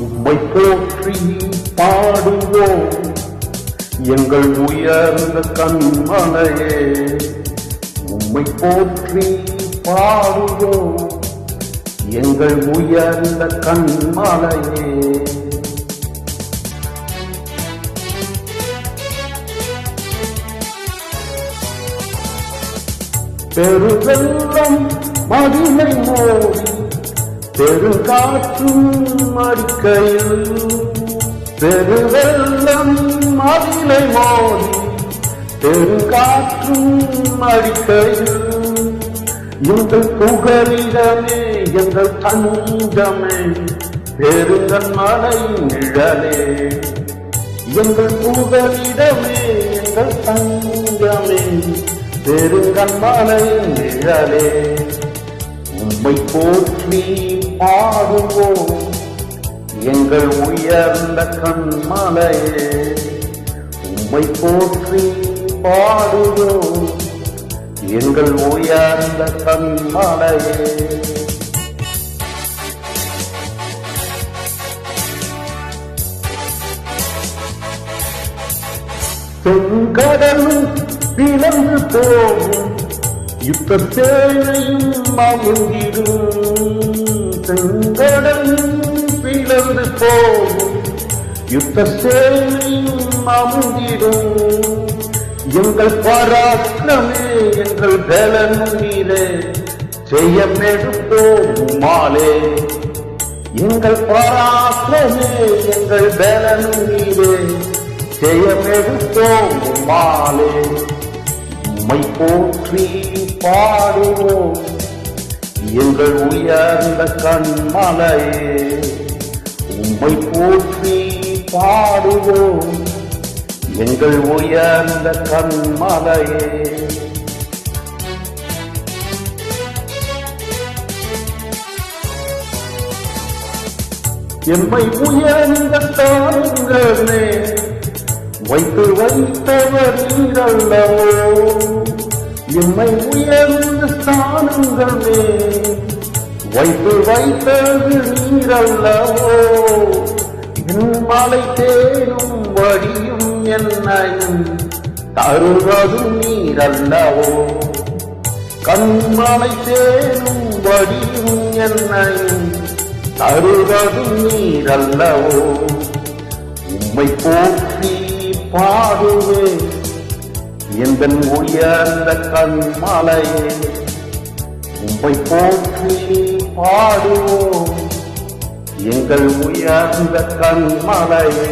உம்மை போற்றி பாடுவோம் எங்கள் உயர்ந்த கண்மலையே. உம்மை போற்றி பாடுவோம் எங்கள் உயர்ந்த கண்மலையே. பெருவெள்ளம் மதிலை மோதி பெருங்காற்றும் அடிக்கையில், பெருவெள்ளம் மதிலை மோதி பெருங்காற்றும் அடிக்கையில், எங்கள் புகலிடமே எங்கள் தஞ்சமே பெருங்கண்மலை நிழலே. எங்கள் புகலிடமே எங்கள் தஞ்சமே பெருங்கண்மலை நிழலே. உம்மை போற்றி பாடுவோம் எங்கள் உயர்ந்த கண்மலையே. உம்மை போற்றி பாடுவோம் எங்கள் உயர்ந்த கண்மலையே. செங்கடலும் பிளந்து போகும் யுத்த சேனையும் அமுங்கிடும். செங்கடலும் பிளந்து போகும் யுத்த சேனையும் அமுங்கிடும். எங்கள் பராக்கிரமே எங்கள் பலன் நீரே ஜெயமெடுப்போம் மாலே. எங்கள் பராக்கிரமே எங்கள் பலன் நீரே ஜெயமெடுப்போம் மாலே. உம்மை போற்றி பாடுவோம் எங்கள் உயர்ந்த கண்மலையே. உம்மை போற்றி பாடுவோம் எங்கள் உயர்ந்த கண்மலையே. எம்மை உயர்ந்த தாங்களே வைத்து வைத்தவர் நீரல்லவோ. எம்மை உயர்ந்த ஸ்தானங்களே வைத்து வைத்தது நீரல்லவோ. என் மலை தேடும் வழியும் என்னையும் தருவதும் நீரல்லவோ. கண்மலை தேடும் வழியும் என்னையும் தருவதும் நீரல்லவோ. உம்மை போற்றி பாடுவேன் எங்கள் உயர்ந்த கண்மலையே. உம்மை போற்றி பாடுவோம் எங்கள் உயர்ந்த கண்மலையே.